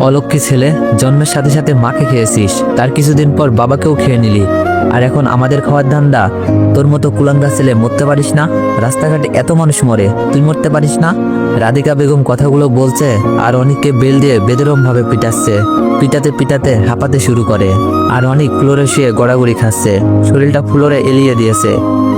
অলক্ষী ছেলে, জন্মের সাথে সাথে মাকে খেয়েছিস, তার কিছুদিন পর বাবাকেও খেয়ে নিলি, আর এখন আমাদের খাওয়ার ধান্দা। তোর মতো কুলাঙ্গা ছেলে মরতে পারিস না? রাস্তাঘাটে এত মানুষ মরে, তুই মরতে পারিস না? রাধিকা বেগম কথাগুলো বলছে আর অনেককে বেল দিয়ে বেদরম ভাবে পিটাচ্ছে। পিটাতে পিটাতে হাঁপাতে শুরু করে, আর অনেক ফ্লোরে শুয়ে গড়াগড়ি খাচ্ছে। শরীরটা ফ্লোরে এলিয়ে দিয়েছে।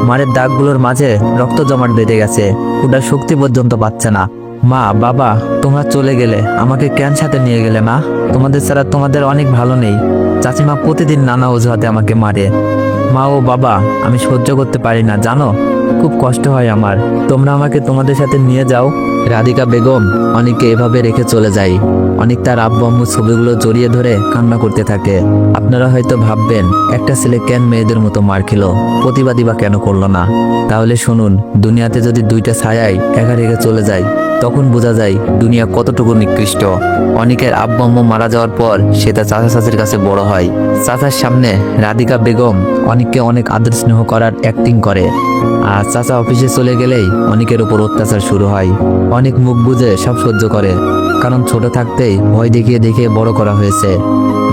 মারের দাগগুলোর মাঝে রক্ত জমাট বেঁধে গেছে, ওটার শক্তি পর্যন্ত পাচ্ছে না। মা, বাবা, তোমরা চলে গেলে, আমাকে কেন সাথে নিয়ে গেলে না? তোমাদের ছাড়া তোমাদের অনেক ভালো নেই। চাচিমা প্রতিদিন নানা অজুহাতে আমাকে মারে। মা ও বাবা, আমি সহ্য করতে পারি না, জানো, খুব কষ্ট হয় আমার। তোমরা আমাকে তোমাদের সাথে নিয়ে যাও। রাধিকা বেগম অনেককে এভাবে রেখে চলে যায়। অনেক তার আব্বু আম্মু ছবিগুলো জড়িয়ে ধরে কান্না করতে থাকে। আপনারা হয়তো ভাববেন, একটা ছেলে কেন মেয়েদের মতো মার খেলো, প্রতিবাদী বা কেন করলো না? তাহলে শুনুন, দুনিয়াতে যদি দুইটা ছায়াই একা রেখে চলে যায়, তখন বোঝা যায় দুনিয়া কতটুকু নিকৃষ্ট। অনেকের আব্বু আম্মু মারা যাওয়ার পর সে তার চাচা চাচির কাছে বড় হয়। চাচার সামনে রাধিকা বেগম অনেককে অনেক আদর স্নেহ করার অ্যাক্টিং করে, আর চাচা অফিসে চলে গেলেই অনেকের উপর অত্যাচার শুরু হয়। অনেক মুখ বুঝে সব সহ্য করে, কারণ ছোট থাকতেই ভয় দেখিয়ে দেখিয়ে বড় করা হয়েছে।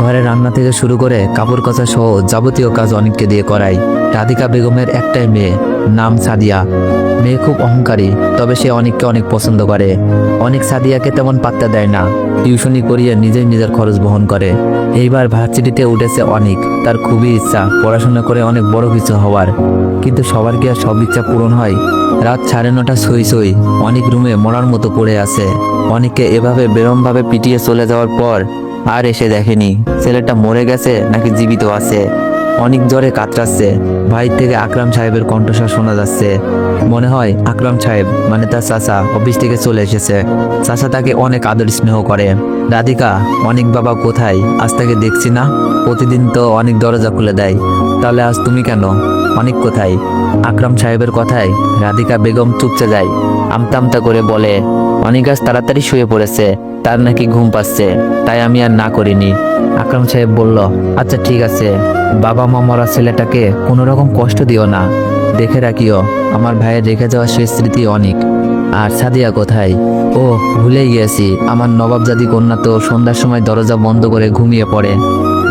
ঘরে রান্না থেকে শুরু করে কাপড় কাচা সহ যাবতীয় কাজ অনেককে দিয়ে করায়। রাধিকা বেগমের একটাই মেয়ে, নাম সাদিয়া। মেয়ে খুব অহংকারী, তবে সে অনেককে অনেক পছন্দ করে। অনেক সাদিয়াকে তেমন পাত্তা দেয় না, টিউশনি করিয়ে নিজেই নিজের খরচ বহন করে। এইবার ভার্সিটিতে উঠেছে অনেক, তার খুবই ইচ্ছা পড়াশোনা করে অনেক বড় কিছু হওয়ার, কিন্তু সবার কি আর সব ইচ্ছা পূরণ হয়? রাত 9:30 সই সই অনেক রুমে মরার মতো পড়ে আছে। অনেককে এভাবে বেরমভাবে পিটিয়ে চলে যাওয়ার পর আর এসে দেখেনি ছেলেটা মরে গেছে নাকি জীবিত আছে। অনেক জ্বরে কাতরাচ্ছে। বাহির থেকে আকরাম সাহেবের কণ্ঠস্বর শোনা যাচ্ছে। মনে হয় আকরাম সাহেব মানে তার চাচা অফিস থেকে চলে এসেছে। চাচা তাকে অনেক আদর স্নেহ করে। রাধিকা, অনেক বাবা কোথায়? আজ তাকে দেখছি না। প্রতিদিন তো অনেক দরজা খুলে দেয়, তাহলে আজ তুমি কেন? অনেক কোথায়? আকরাম সাহেবের কথায় রাধিকা বেগম চুপচে যায়। আমতা আমতা করে বলে, অনেক আজ তাড়াতাড়ি শুয়ে পড়েছে, তার নাকি ঘুম পাচ্ছে, তাই আমি আর না করিনি। আকরাম সাহেব বলল, আচ্ছা ঠিক আছে, বাবা মা মরা ছেলেটাকে কোনো রকম কষ্ট দিও না, দেখে রাখিও। আমার ভাইয়ের রেখে যাওয়া শেষ স্মৃতি অনেক। আর সাদিয়া কোথায়? ও, ভুলেই গিয়েছি, আমার নবাবজাদি কন্যা তো সন্ধ্যার সময় দরজা বন্ধ করে ঘুমিয়ে পড়ে।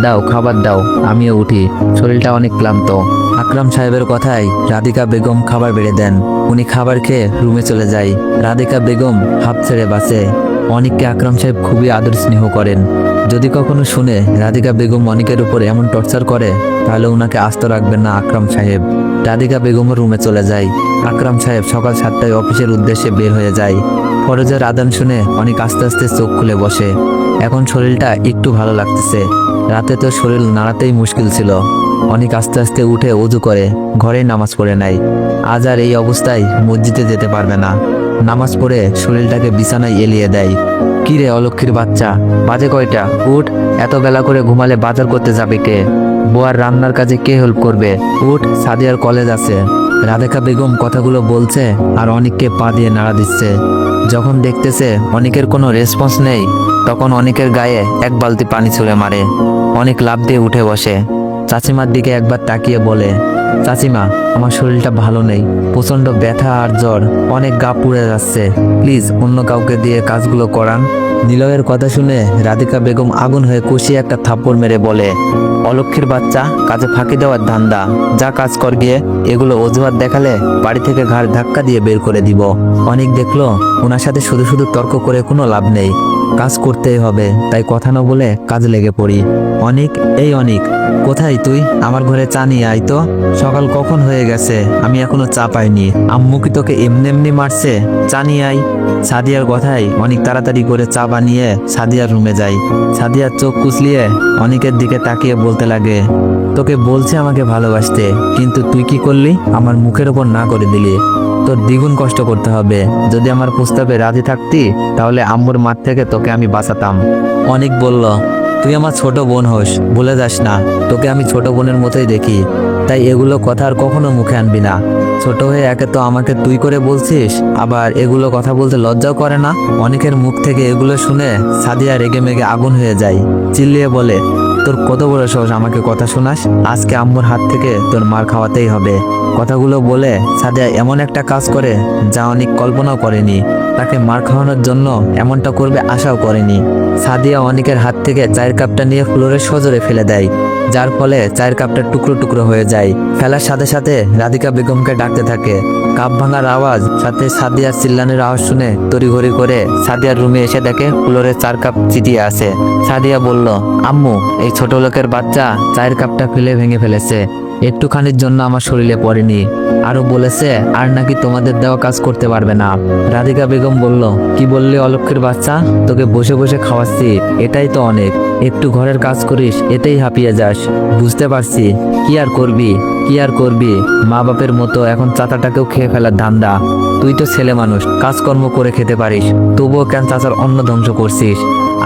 দাও, খাবার দাও, আমিও উঠি, শরীরটা অনেক ক্লান্ত। আকরাম সাহেবের কথায় রাধিকা বেগম খাবার বেড়ে দেন। উনি খাবার খেয়ে রুমে চলে যায়। রাধিকা বেগম হাঁপ ছেড়ে বাঁচে। অনেককে আকরাম সাহেব খুবই আদর স্নেহ করেন। যদি কখনো শুনে রাধিকা বেগম অনেকের উপর এমন টর্চার করে, তাহলে ওনাকে আস্ত রাখবেন না আকরাম সাহেব। রাধিকা বেগমের রুমে চলে যায়। আকরাম সাহেব সকাল 7টায় অফিসের উদ্দেশ্যে বের হয়ে যায়। ফরজের আদান শুনে অনেক আস্তে আস্তে চোখ খুলে বসে। এখন শরীরটা একটু ভালো লাগতেছে। রাতে তো শরীর নাড়াতেই মুশকিল ছিল। অনেক আস্তে আস্তে উঠে ওযু করে ঘরেই নামাজ পড়ে নেয়। আজ আর এই অবস্থায় মসজিদে যেতে পারবে না। নামাজ পড়ে শরীরটাকে বিছানায় এলিয়ে দেয়। কি রে অলক্ষীর বাচ্চা, বাজে কয়টা? উঠ, এত বেলা করে ঘুমালে বাজার করতে যাবে কে? বুয়ার রান্নার কাজে কে হেল্প করবে? উঠ, সাদিয়ার কলেজ আছে। রাধিকা বেগম কথাগুলো বলছে আর অনেককে পা দিয়ে নাড়া দিচ্ছে। যখন দেখতেছে অনেকের কোনো রেসপন্স নেই, তখন অনেকের গায়ে এক বালতি পানি ছুঁড়ে মারে। অনেক লাফ দিয়ে উঠে বসে। চাচিমার দিকে একবার তাকিয়ে বলে, চাচিমা, আমার শরীরটা ভালো নেই, প্রচন্ড ব্যথা আর জ্বর, অনেক গা পুড়ে যাচ্ছে, প্লিজ অন্য কাউকে দিয়ে কাজগুলো করান। নিলয়ের কথা শুনে রাধিকা বেগম আগুন হয়ে কষিয়ে একটা থাপ্পড় মেরে বলে, অলক্ষীর বাচ্চা, কাজে ফাঁকি দেওয়ার ধান্দা, যা কাজ কর গিয়ে। এগুলো অজুহাত দেখালে বাড়ি থেকে ঘাড় ধাক্কা দিয়ে বের করে দিব। অনেক দেখলো ওনার সাথে শুধু শুধু তর্ক করে কোনো লাভ নেই, কাজ করতেই হবে, তাই কথা না বলে কাজে লেগে পড়ি। অনেক, এই অনেক, কোথায় তুই? আমার ঘরে চা নিয়ে আয় তো। সকাল কখন হয়ে গেছে, আমি এখনো চা পাইনি। আম্মু কি তোকে এমনি এমনি মারছে? চা নিয়ে আয়। সাদিয়ার কথায় অনেক তাড়াতাড়ি করে চা বানিয়ে সাদিয়ার রুমে যায়। সাদিয়ার চোখ কুচলিয়ে অনেকের দিকে তাকিয়ে বলতে লাগে, তোকে বলছে আমাকে ভালোবাসতে, কিন্তু তুই কি করলি? আমার মুখের ওপর না করে দিলি। তোর দ্বিগুণ কষ্ট করতে হবে। যদি আমার প্রস্তাবে রাজি থাকতি, তাহলে আম্মুর মাঠ থেকে তোকে আমি বাঁচাতাম। অনেক বলল, তুই আমার ছোট বোন হোস, ভুলে যাস না, তোকে আমি ছোট বোনের মতোই দেখি, তাই এগুলো কথা আর কখনো মুখে আনবি না। ছোট হয়ে একে তো আমাকে তুই করে বলছিস, আবার এগুলো কথা বলতে লজ্জাও করে না। অনেকের মুখ থেকে এগুলো শুনে সাদিয়া রেগে মেগে আগুন হয়ে যায়। চিল্লিয়ে বলে, তোর কত বড় সাহস আমাকে কথা শোনাস? আজকে আম্মুর হাত থেকে তোর মার খাওয়াতেই হবে। কথাগুলো বলে সাদিয়া এমন একটা কাজ করে যা অনেক কল্পনাও করেনি। তাকে মার খাওয়ানোর জন্য এমনটা করবে আশাও করেনি। সাদিয়া অনেকের হাত থেকে চায়ের কাপটা নিয়ে ফ্লোরে সজোরে ফেলে দেয়, যার ফলে চায়ের কাপটা টুকরো টুকরো হয়ে যায়। ফেলার সাথে সাথে রাধিকা বেগমকে ডাকতে থাকে। কাপ ভাঙার আওয়াজ সাথে সাদিয়ার চিল্লানোর আওয়াজ শুনে তড়িঘড়ি করে সাদিয়ার রুমে এসে দেখে ফ্লোরে চার কাপ চিটিয়ে আছে। সাদিয়া বলল, আম্মু, এই ছোট লোকের বাচ্চা চায়ের কাপটা ফেলে ভেঙে ফেলেছে, একটুখানির জন্য আমার শরীরে পড়েনি। আরো বলেছে আর নাকি তোমাদের দেওয়া কাজ করতে পারবে না। রাধিকা বেগম বলল, কি বললি অলক্ষের বাচ্চা, তোকে বসে বসে খাওয়াচ্ছি, এটাই তো অনেক। একটু ঘরের কাজ করিস, এতেই হাঁপিয়ে যাস। বুঝতে পারছি, কি আর করবি, মা বাপের মতো এখন চাচাটাকেও খেয়ে ফেলার ধান্দা। তুই তো ছেলে মানুষ, কাজকর্ম করে খেতে পারিস, তবুও কেন চাচার অন্ন ধ্বংস করছিস?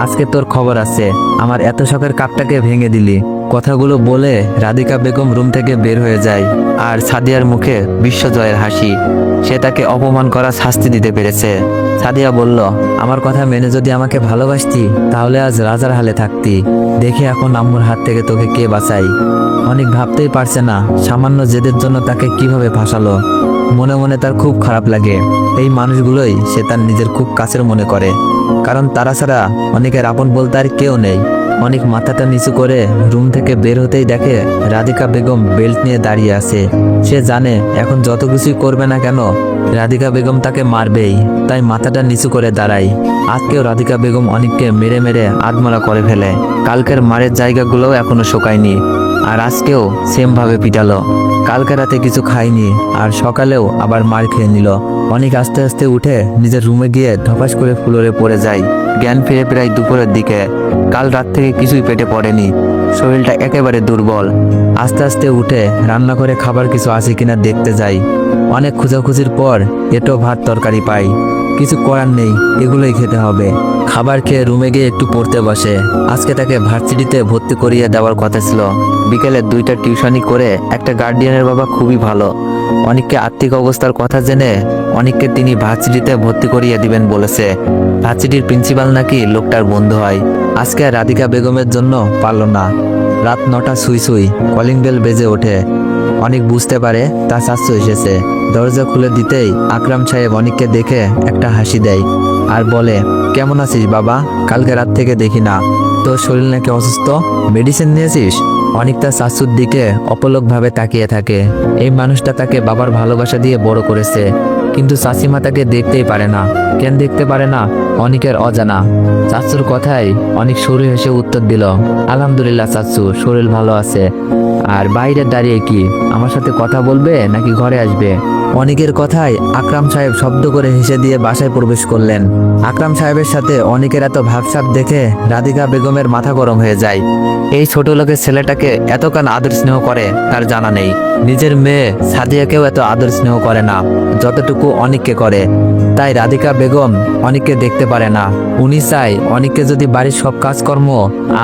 আজকে তোর খবর আছে, আমার এত শখের কাপটাকে ভেঙে দিলি। কথাগুলো বলে রাধিকা বেগম রুম থেকে বের হয়ে যায়। আর সাদিয়ার মুখে বিশ্বজয়ের হাসি। সে তাকে অপমান করা শাস্তি দিতে পেরেছে। সাদিয়া বলল, আমার কথা মেনে যদি আমাকে ভালোবাসতি তাহলে আজ রাজার হালে থাকতি। দেখি এখন আম্মুর হাত থেকে তোকে কে বাঁচাই। অনেক ভাবতেই পারছে না সামান্য জেদের জন্য তাকে কিভাবে ফাঁসালো। মনে মনে তার খুব খারাপ লাগে। এই মানুষগুলোই সে তার নিজের খুব কাছের মনে করে, কারণ তারা ছাড়া অনেকের আপন বলতে আর কেউ নেই। অনেক মাথাটা নিচু করে রুম থেকে বের হতেই দেখে রাধিকা বেগম বেল্ট নিয়ে দাঁড়িয়ে আছে। সে জানে এখন যত কিছুই করবে না কেন রাধিকা বেগম তাকে মারবেই, তাই মাথাটা নিচু করে দাঁড়ায়। আজকেও রাধিকা বেগম অনেককে মেরে মেরে আধমরা করে ফেলে। কালকের মারের জায়গাগুলোও এখনো শোকায়নি, আর আজকেও সেম ভাবে পিটালো। কালকে রাতে কিছু খায়নি, আর সকালেও আবার মার খেয়ে নিল। অনেক আস্তে আস্তে উঠে নিজের রুমে গিয়ে ধপাস করে ফ্লোরে পড়ে যায়। জ্ঞান ফিরে প্রায় দুপুরের দিকে। কাল রাত থেকে কিছুই পেটে পড়েনি, শরীরটা একেবারে দুর্বল। আস্তে আস্তে উঠে রান্না করে খাবার কিছু আছে কিনা দেখতে যাই। অনেক খোঁজাখুঁজির পর এটো ভাত তরকারি পাই। কিছু করার নেই, এগুলোই খেতে হবে। খাবার খেয়ে রুমে গিয়ে একটু পড়তে বসে। আজকে তাকে ভার্সিটিতে ভর্তি করিয়ে দেওয়ার কথা ছিল। বিকেলে 2টা টিউশনি করে একটা গার্ডিয়ানের বাবা খুবই ভালো। অনেককে আর্থিক অবস্থার কথা জেনে অনেককে তিনি ভার্সিটিতে ভর্তি করিয়ে দিবেন বলেছে। ভার্সিটির প্রিন্সিপাল নাকি লোকটার বন্ধু হয়। আজকে আর রাধিকা বেগমের জন্য পারল না। রাত 9টা সুই কলিং বেল বেজে ওঠে। অনেক বুঝতে পারে তার শাশু এসেছে। দরজা খুলে দিতেই আকরাম সাহেব অনেককে দেখে একটা হাসি দেয় আর বলে, কেমন আছিস বাবা? কালকে রাত থেকে দেখি না, তোর শরীর নাকি অসুস্থ, মেডিসিন নিয়েছিস? অনেক তার শাশুর দিকে অপলকভাবে তাকিয়ে থাকে। এই মানুষটা তাকে বাবার ভালোবাসা দিয়ে বড় করেছে, কিন্তু চাচিমা তাকে দেখতেই পারে না। কেন দেখতে পারে না? অনেকের অজানা। চাচুর কথায় অনেক সরু হেসে উত্তর দিল, আলহামদুলিল্লাহ চাচু, শরীর ভালো আছে। আর বাইরে দাঁড়িয়ে কি আমার সাথে কথা বলবে নাকি ঘরে আসবে? অনেকের কথায় আকরাম সাহেব শব্দ করে হেসে দিয়ে বাসায় প্রবেশ করলেন। আকরাম সাহেবের সাথে অনেকের এত ভাবসাব দেখে রাধিকা বেগমের মাথা গরম হয়ে যায়। এই ছোট লোকের ছেলেটাকে এতক্ষণ আদর স্নেহ করে তার জানা নেই। নিজের মেয়ে সাদিয়াকেও এত আদর স্নেহ করে না যতটুকু অনেককে করে। তাই রাধিকা বেগম অনেককে দেখতে পারে না। উনি চায় অনেককে যদি বাড়ির সব কাজকর্ম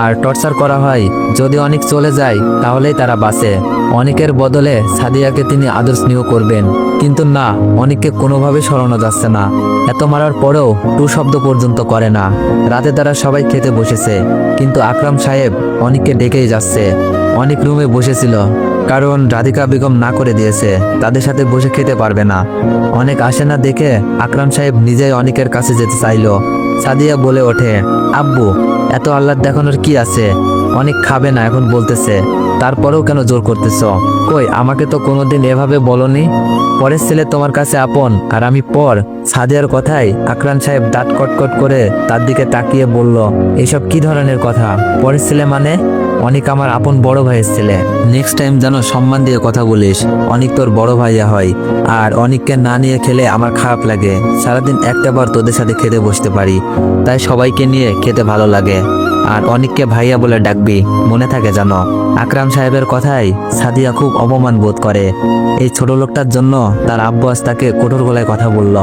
আর টর্চার করা হয়, যদি অনেক চলে যায় তাহলেই তারা বাঁচে। অনেকের বদলে সাদিয়াকে তিনি আদর স্নেহ করবেন, কিন্তু না, অনেককে কোনোভাবে সরানো যাচ্ছে না। এত মারার পরেও টু শব্দ পর্যন্ত করে না। রাতে তারা সবাই খেতে বসেছে, কিন্তু আকরাম সাহেব অনেককে ডেকেই যাচ্ছে। অনেক রুমে বসেছিল, কারণ রাধিকা বেগম না করে দিয়েছে, তাদের সাথে বসে খেতে পারবে না। অনেক আসে না দেখে আকরাম সাহেব নিজেই অনেকের কাছে যেতে চাইলো। সাদিয়া বলে ওঠে, আব্বু, এত আহ্লাদ দেখানোর কি আছে? অনেক খাবে না এখন বলতেছে, তারপরেও কেন জোর করতেছ? কই, আমাকে তো কোনোদিন এভাবে বলনি। পরের ছেলে তোমার কাছে আপন আর আমি পর। সাদিয়ার কথায় আকরাম সাহেব দাঁত কটকট করে তার দিকে তাকিয়ে বলল, এসব কি ধরনের কথা? পরের ছেলে মানে? অনেক আমার আপন বড় ভাইয়ের ছেলে। নেক্সট টাইম যেন সম্মান দিয়ে কথা বলিস। অনেক তোর বড় ভাইয়া হয়, আর অনেককে না নিয়ে খেলে আমার খারাপ লাগে। সারাদিন একটাবার তোদের সাথে খেতে বসতে পারি, তাই সবাইকে নিয়ে খেতে ভালো লাগে। আর অনেককে ভাইয়া বলে ডাকবি, মনে থাকে জানো। আকরাম সাহেবের কথায় সাদিয়া খুব অপমান বোধ করে। এই ছোট লোকটার জন্য তার আব্বু আজ তাকে কঠোর গলায় কথা বলল।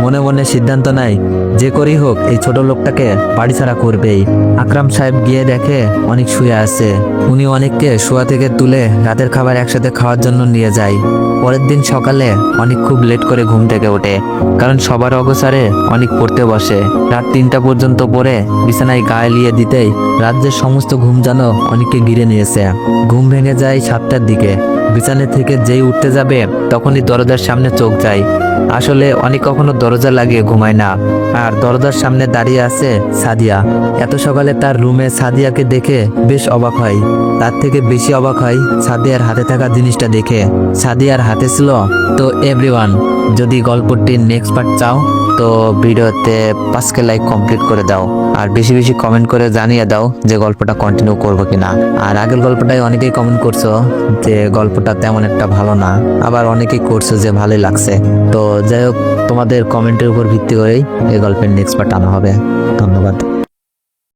মনে মনে সিদ্ধান্ত নেয়, যে করেই হোক এই ছোট লোকটাকে বাড়ি ছাড়া করবেই। আকরাম সাহেব গিয়ে দেখে অনেক শুয়ে আছে। উনি অনেককে শোয়া থেকে তুলে রাতের খাবার একসাথে খাওয়ার জন্য নিয়ে যায়। পরের দিন সকালে অনেক খুব লেট করে ঘুম থেকে ওঠে, কারণ সবার অগোচরে অনেক পড়তে বসে। রাত 3টা পর্যন্ত পড়ে বিছানায় গায়ে লিয়ে দিতেই রাজ্যের সমস্ত ঘুম যেন অনেককে ঘিরে নিয়েছে। ঘুম ভেঙে যায় 7টার দিকে। বিছানা থেকে যেই উঠতে যাবে তখনই দরজার সামনে চোখ যায়। আসলে অনেক কখনো দরজা লাগিয়ে ঘুমায় না, আর দরজার সামনে দাঁড়িয়ে আছে সাদিয়া। এত সকালে তার রুমে সাদিয়াকে দেখে বেশ অবাক হয়। তার থেকে বেশি অবাক হয় সাদিয়ার হাতে থাকা জিনিসটা দেখে। সাদিয়ার হাতে ছিল। তো এভরিওয়ান, যদি গল্পটির নেক্সট পার্ট চাও তো ভিডিওতে 5K লাইক কমপ্লিট করে দাও, আর বেশি বেশি কমেন্ট করে জানিয়ে দাও যে গল্পটা কন্টিনিউ করবো কিনা। আর আগের গল্পটাই অনেকেই কমেন্ট করছো যে গল্পটা তেমন একটা ভালো না, আবার অনেকেই করছো যে ভালোই লাগছে। তো যাই হোক, তোমাদের কমেন্টের উপর ভিত্তি করেই এই গল্পের নেক্সট পার্ট আনা হবে। ধন্যবাদ।